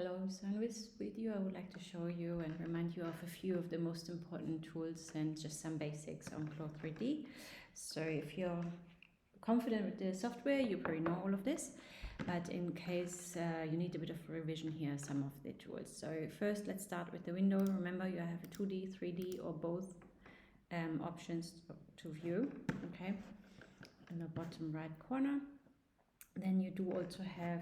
Hello, so in this video I would like to show you and remind you of a few of the most important tools and just some basics on Clo3D. So if you're confident with the software, you probably know all of this, but in case you need a bit of revision, here are some of the tools. So first, let's start with the window. Remember, you have a 2D, 3D, or both options to view, okay, in the bottom right corner. Then you do also have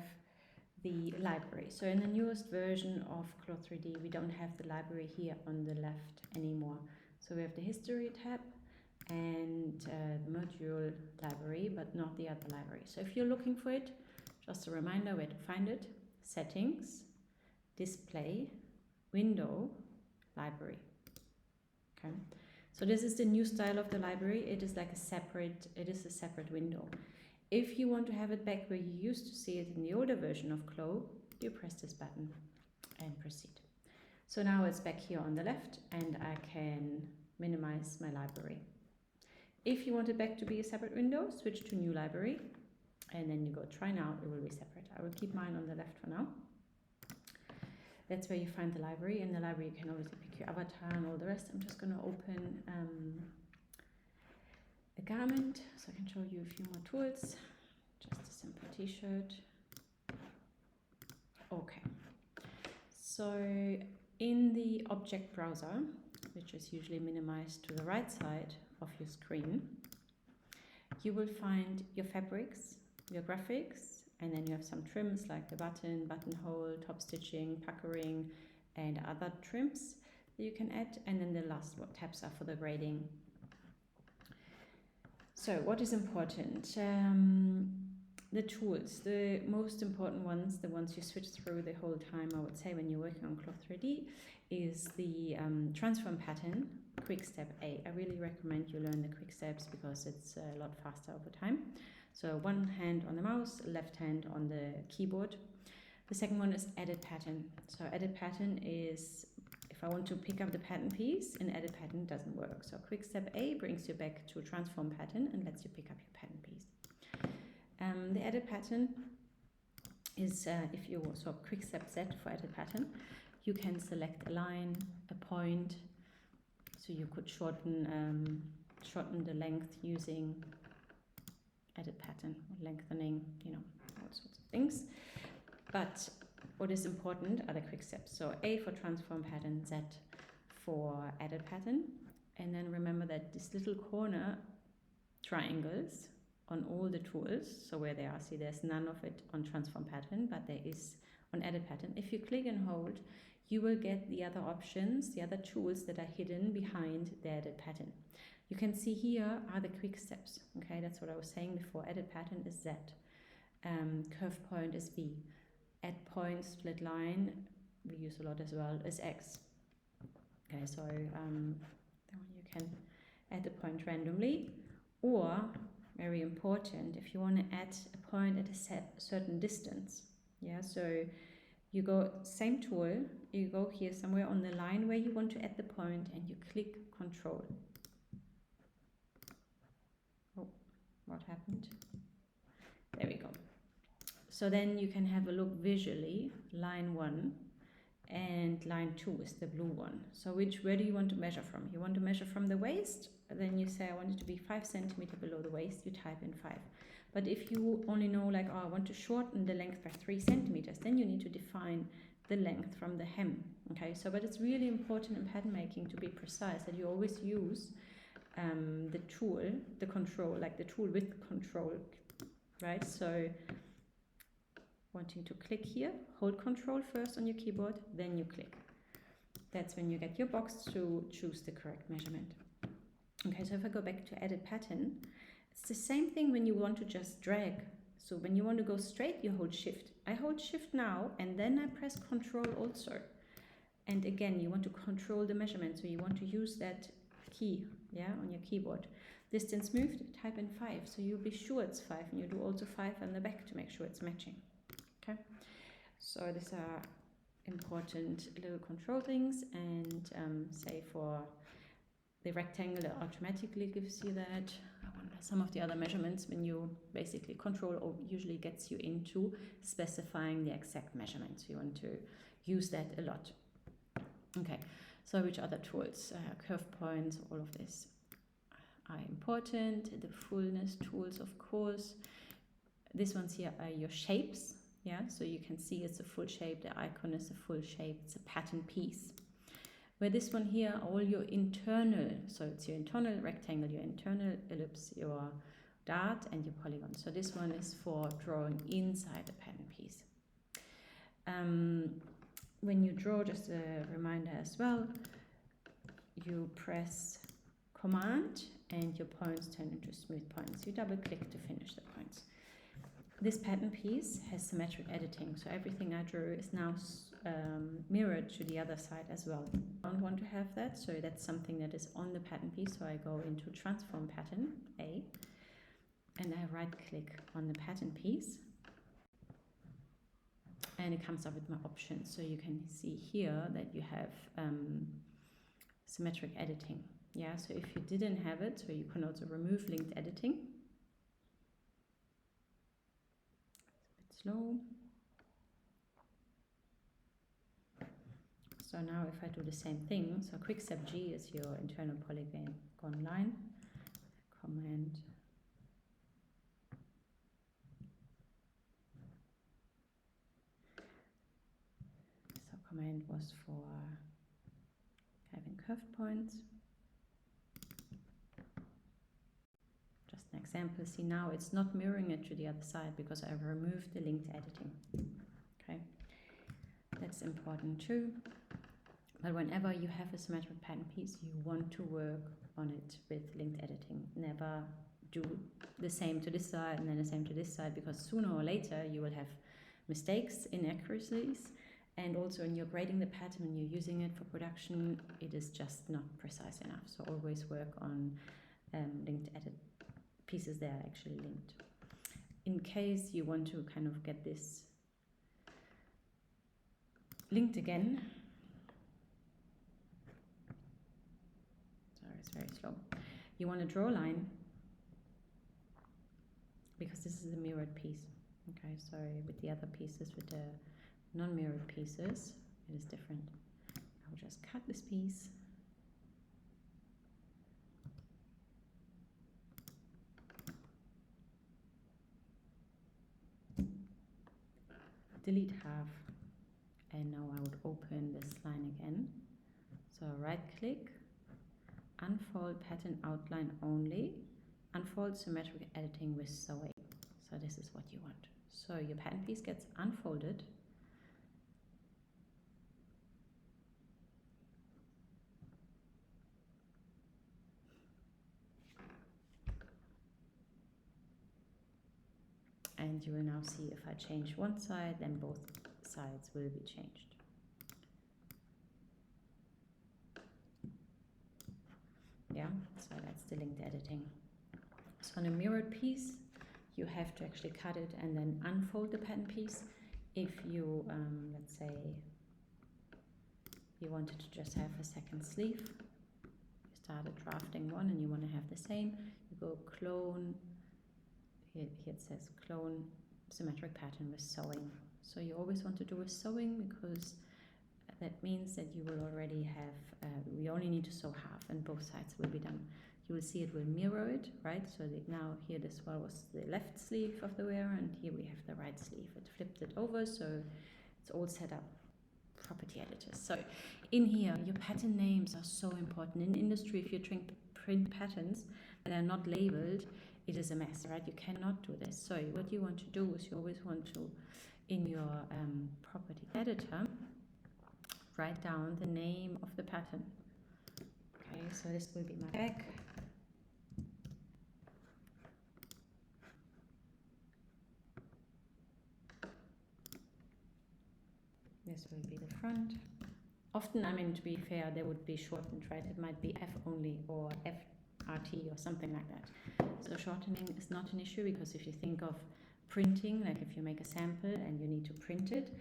the library. So in the newest version of Clo3D, we don't have the library here on the left anymore. So we have the history tab and the module library, but not the other library. So if you're looking for it, just a reminder where to find it: settings, display, window, library. Okay. So this is the new style of the library. It is like a separate window. If you want to have it back where you used to see it in the older version of Clo, you press this button and proceed. So now it's back here on the left and I can minimize my library. If you want it back to be a separate window, switch to new library and then you go try now, it will be separate. I will keep mine on the left for now. That's where you find the library. In the library you can obviously pick your avatar and all the rest. I'm just going to open a garment so I can show you a few more tools. Just a simple t-shirt. Okay, so in the object browser, which is usually minimized to the right side of your screen, you will find your fabrics, your graphics, and then you have some trims like the button, buttonhole, top stitching, puckering, and other trims that you can add. And then the last tabs are for the grading. So what is important? The tools, the most important ones, the ones you switch through the whole time, I would say, when you're working on Clo3D, is the transform pattern, Quickstep A. I really recommend you learn the Quicksteps because it's a lot faster over time. So one hand on the mouse, left hand on the keyboard. The second one is edit pattern. So edit pattern is, if I want to pick up the pattern piece, in edit pattern doesn't work. So Quickstep A brings you back to transform pattern and lets you pick up your pattern piece. The edit pattern is, if you so Quickstep Z for edit pattern, you can select a line, a point, so you could shorten the length using edit pattern, lengthening, you know, all sorts of things. But what is important are the quick steps. So A for transform pattern, Z for edit pattern. And then remember that this little corner triangles on all the tools. So where they are, see there's none of it on transform pattern, but there is on edit pattern. If you click and hold, you will get the other options, the other tools that are hidden behind the edit pattern. You can see here are the quick steps. Okay, that's what I was saying before. Edit pattern is Z. Curve point is V. Add point, split line, we use a lot as well, is X. Okay, so then you can add a point randomly, or, very important, if you want to add a point at a certain distance. Yeah, so you go, same tool, you go here somewhere on the line where you want to add the point and you click Control. Oh, what happened? There we go. So then you can have a look visually, line 1 and line 2 is the blue one. So where do you want to measure from? You want to measure from the waist, then you say I want it to be 5 centimeters below the waist, you type in 5. But if you only know like, oh, I want to shorten the length by 3 centimeters, then you need to define the length from the hem. Okay, so but it's really important in pattern making to be precise, that you always use the tool, the control, like the tool with control, right? So wanting to click here, hold Control first on your keyboard, then you click. That's when you get your box to choose the correct measurement. Okay, so if I go back to edit pattern, it's the same thing when you want to just drag. So when you want to go straight, you hold Shift. I hold Shift now, and then I press Control also. And again, you want to control the measurement, so you want to use that key, yeah, on your keyboard. Distance moved, type in 5, so you'll be sure it's 5, and you do also 5 on the back to make sure it's matching. Okay, so these are important little control things, and say for the rectangle, it automatically gives you that. I want some of the other measurements, when you basically Control O usually gets you into specifying the exact measurements. You want to use that a lot. Okay, so which other tools? Curve points, all of this are important. The fullness tools, of course. These ones here are your shapes. Yeah, so you can see it's a full shape. The icon is a full shape. It's a pattern piece. Where this one here, all your internal, so it's your internal rectangle, your internal ellipse, your dart, and your polygon. So this one is for drawing inside the pattern piece. When you draw, just a reminder as well, you press Command and your points turn into smooth points. You double click to finish the points. This pattern piece has symmetric editing, so everything I drew is now mirrored to the other side as well. I don't want to have that, so that's something that is on the pattern piece. So I go into Transform Pattern, A, and I right click on the pattern piece, and it comes up with my options. So you can see here that you have symmetric editing. Yeah, so if you didn't have it, so you can also remove linked editing. It's a bit slow. So now if I do the same thing, so Quickstep G is your internal polygon line, Command, so Command was for having curved points. Just an example, see now it's not mirroring it to the other side because I've removed the linked editing. Okay, that's important too. But whenever you have a symmetric pattern piece, you want to work on it with linked editing. Never do the same to this side and then the same to this side, because sooner or later you will have mistakes, inaccuracies, and also when you're grading the pattern, when you're using it for production, it is just not precise enough. So always work on linked edit pieces that are actually linked. In case you want to kind of get this linked again, sorry, it's very slow. You want to draw a line because this is a mirrored piece. Okay, sorry, with the other pieces, with the non-mirrored pieces, it is different. I'll just cut this piece. Delete half, and now I would open this line again. So right click, unfold pattern outline only, unfold symmetric editing with sewing. So this is what you want. So your pattern piece gets unfolded. And you will now see if I change one side, then both sides will be changed. Yeah, so that's the linked editing. So on a mirrored piece, you have to actually cut it and then unfold the pattern piece. If you, let's say, you wanted to just have a second sleeve, you started drafting one and you want to have the same, you go clone. Here it says clone symmetric pattern with sewing. So you always want to do with sewing because that means that you will already have, we only need to sew half and both sides will be done. You will see it will mirror it, right? So that now here this one was the left sleeve of the wearer and here we have the right sleeve. It flipped it over, so it's all set up. Property editors. So in here, your pattern names are so important. In industry, if you print patterns that are not labeled, it is a mess, right? You cannot do this. So what you want to do is you always want to, in your property editor, write down the name of the pattern. Okay, so this will be my back. This will be the front. Often, I mean, to be fair, they would be shortened, right? It might be F only or FRT or something like that. So shortening is not an issue because if you think of printing, like if you make a sample and you need to print it,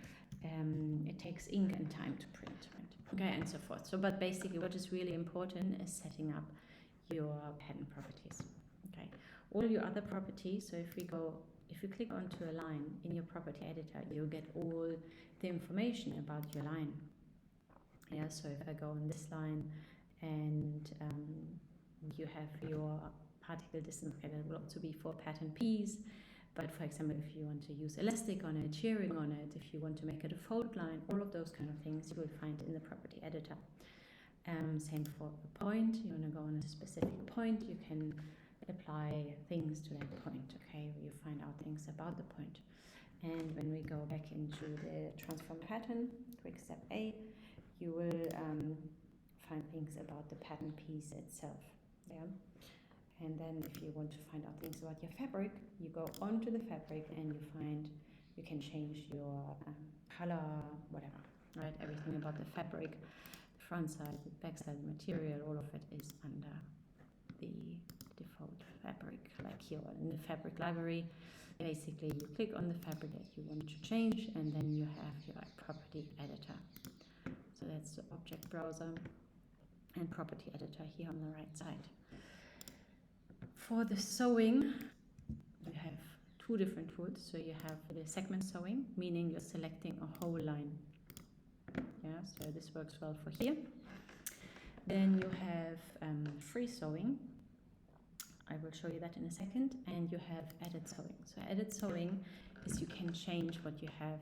it takes ink and time to print, right? Okay, and so forth. So, but basically what is really important is setting up your pattern properties. Okay. All your other properties, so if you click onto a line in your property editor, you'll get all the information about your line. Yeah, so if I go on this line and you have your particle distance, okay, that will also be for pattern piece. But for example, if you want to use elastic on it, shearing on it, if you want to make it a fold line, all of those kind of things you will find in the property editor. Same for a point. You want to go on a specific point, you can apply things to that point, okay? You find out things about the point. And when we go back into the transform pattern, quick step A, you will find things about the pattern piece itself. Yeah. And then if you want to find out things about your fabric, you go onto the fabric and you can change your color, whatever, right? Everything about the fabric, the front side, the back side, the material, all of it is under the default fabric, like here in the fabric library. Basically, you click on the fabric that you want to change, and then you have your property editor. So that's the object browser and property editor here on the right side. For the sewing, you have two different tools. So you have the segment sewing, meaning you're selecting a whole line. Yeah, so this works well for here. Then you have free sewing. I will show you that in a second. And you have edit sewing. So edit sewing is you can change what you have.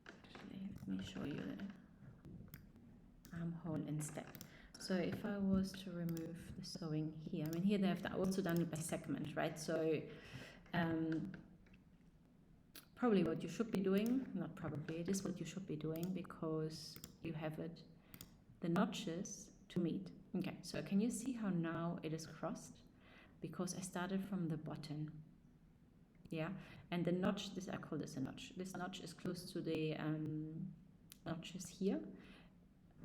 Actually, let me show you the armhole instead. So if I was to remove the sewing here, I mean here they have also done it by segment, right? So probably what you should be doing, not probably, it is what you should be doing because you have the notches to meet. Okay, so can you see how now it is crossed? Because I started from the bottom. Yeah, and the notch, I call this a notch. This notch is close to the notches here.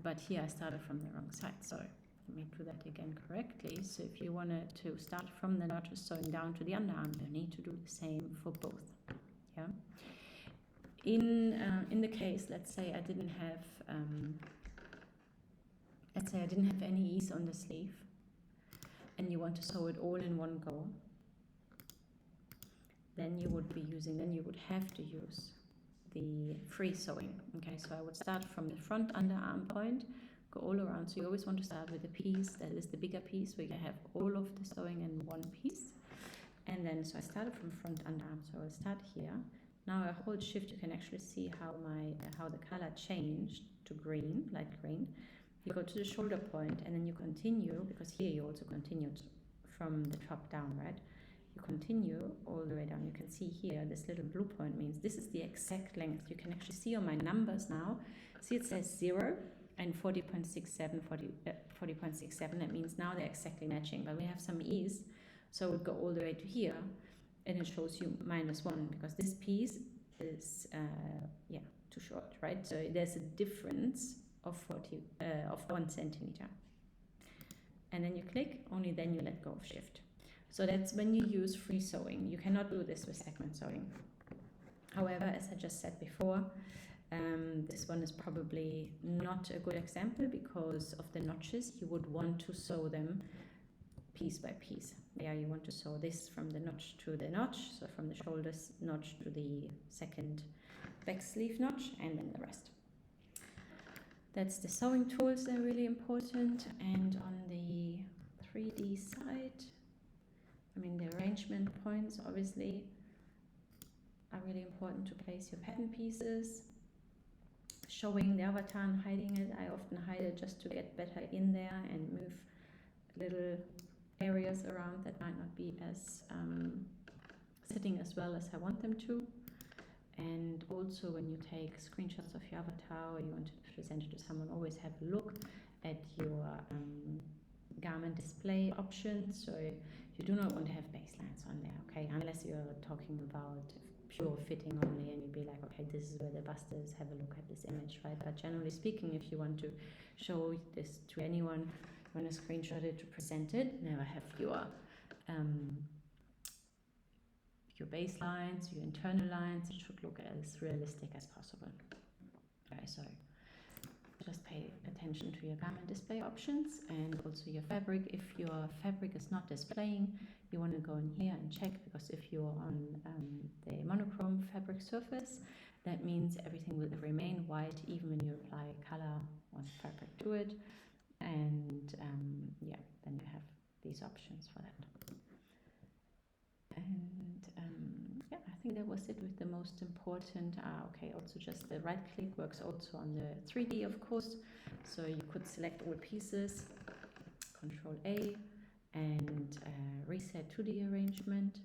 But here I started from the wrong side, so let me do that again correctly. So if you wanted to start from the notches sewing down to the underarm, you need to do the same for both. Yeah. In the case, let's say I didn't have any ease on the sleeve, and you want to sew it all in one go, then you would have to use the free sewing. Okay, so I would start from the front underarm point, go all around. So you always want to start with the piece that is the bigger piece, where you have all of the sewing in one piece. And then, so I started from front underarm, so I'll start here. Now I hold shift, you can actually see how the color changed to green, light green. You go to the shoulder point, and then you continue, because here you also continued from the top down, right? You continue all the way down. You can see here this little blue point means this is the exact length. You can actually see on my numbers now. See, it says 0 and 40.67, 40.67. That means now they're exactly matching, but we have some ease, so it would go all the way to here, and it shows you -1 because this piece is too short, right? So there's a difference of 1 centimeter. And then you click, only then you let go of shift. So that's when you use free sewing. You cannot do this with segment sewing. However, as I just said before, this one is probably not a good example because of the notches. You would want to sew them piece by piece. Yeah, you want to sew this from the notch to the notch, so from the shoulders notch to the second back sleeve notch, and then the rest. That's the sewing tools, they're really important. And on the 3D side, I mean, the arrangement points obviously are really important to place your pattern pieces. Showing the avatar and hiding it, I often hide it just to get better in there and move little areas around that might not be as sitting as well as I want them to. And also when you take screenshots of your avatar or you want to present it to someone, always have a look at your garment display options. So you do not want to have baselines on there, okay, unless you're talking about pure fitting only and you'd be like, okay, this is where the bust is, have a look at this image, right? But generally speaking, if you want to show this to anyone, you want to screenshot it to present it, now have your baselines, your internal lines. It should look as realistic as possible. Okay, so just pay attention to your garment display options and also your fabric. If your fabric is not displaying, you want to go in here and check, because if you're on the monochrome fabric surface, that means everything will remain white even when you apply color or fabric to it. And yeah, then you have these options for that. And yeah, I think that was it with the most important. Okay, also just the right click works also on the 3D, of course. So you could select all pieces, Control A, and reset 2D arrangement,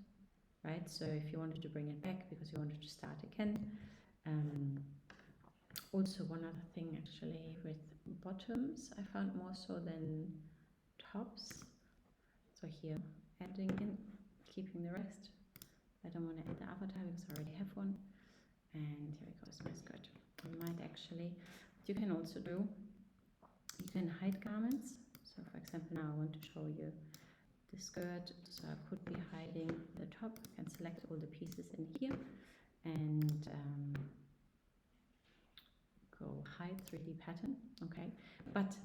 right? So if you wanted to bring it back because you wanted to start again. Also, one other thing actually with bottoms, I found more so than tops. So here, adding in, keeping the rest. I don't want to add the avatar because I already have one. And here we go, is my skirt. You might actually, what you can also do, you can hide garments. So for example, now I want to show you the skirt, so I could be hiding the top. I can select all the pieces in here and go hide 3D pattern, okay? But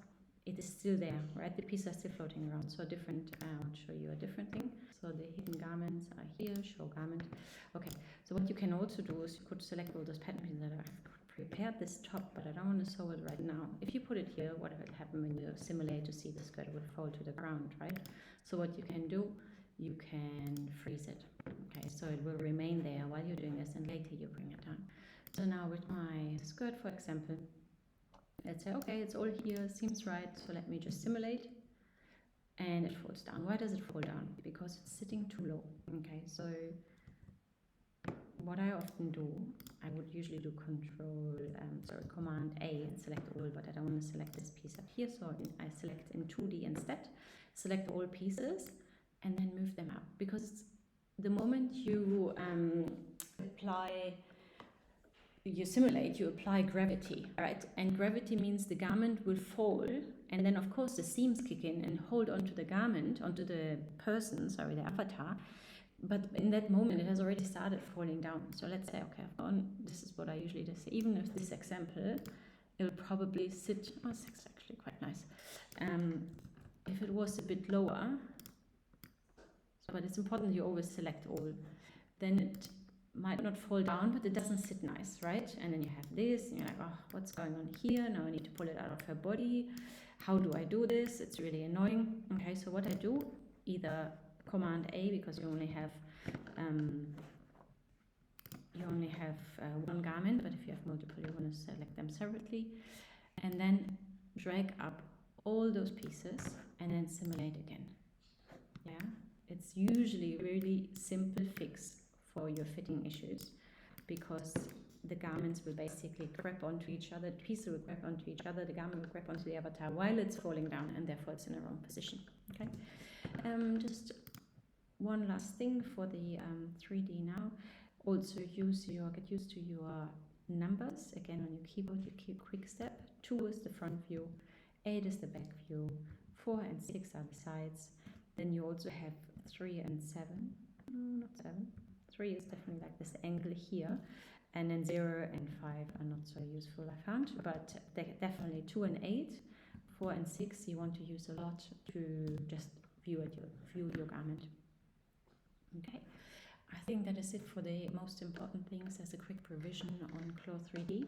it is still there, right? The pieces are still floating around. So different, I'll show you a different thing. So the hidden garments are here, show garment. Okay, so what you can also do is you could select all those pattern pieces that I've prepared this top, but I don't want to sew it right now. If you put it here, what will happen when you simulate to see the skirt would fall to the ground, right? So what you can do, you can freeze it. Okay, so it will remain there while you're doing this, and later you bring it down. So now with my skirt, for example, let's say, okay, it's all here, seems right, so let me just simulate, and it falls down. Why does it fall down? Because it's sitting too low. Okay, so what I often do, I would usually do Command A and select all, but I don't want to select this piece up here, so I select in 2D instead, select all pieces, and then move them up, because the moment you simulate, you apply gravity, right? And gravity means the garment will fall, and then of course the seams kick in and hold onto the garment, onto the person, sorry, the avatar. But in that moment, it has already started falling down. So let's say, okay, this is what I usually do. Even with this example, it will probably sit. Oh, it's actually quite nice. If it was a bit lower, but it's important you always select all. Then it might not fall down, but it doesn't sit nice, right? And then you have this, and you're like, oh, what's going on here? Now I need to pull it out of her body. How do I do this? It's really annoying. Okay, so what I do, either Command A, because you only have one garment, but if you have multiple, you want to select them separately, and then drag up all those pieces and then simulate again. Yeah, it's usually a really simple fix for your fitting issues, because the garments will basically grab onto each other, the pieces will grab onto each other, the garment will grab onto the avatar while it's falling down, and therefore it's in a wrong position. Okay, just one last thing for the 3D now. Also get used to your numbers. Again, on your keyboard, you keep Quickstep. 2 is the front view, 8 is the back view, 4 and 6 are the sides. Then you also have 3 and 7. No, not 7. 3 is definitely like this angle here. And then 0 and 5 are not so useful, I found. But definitely 2 and 8, 4 and 6 you want to use a lot to just view your garment. Okay, I think that is it for the most important things as a quick revision on Clo3D.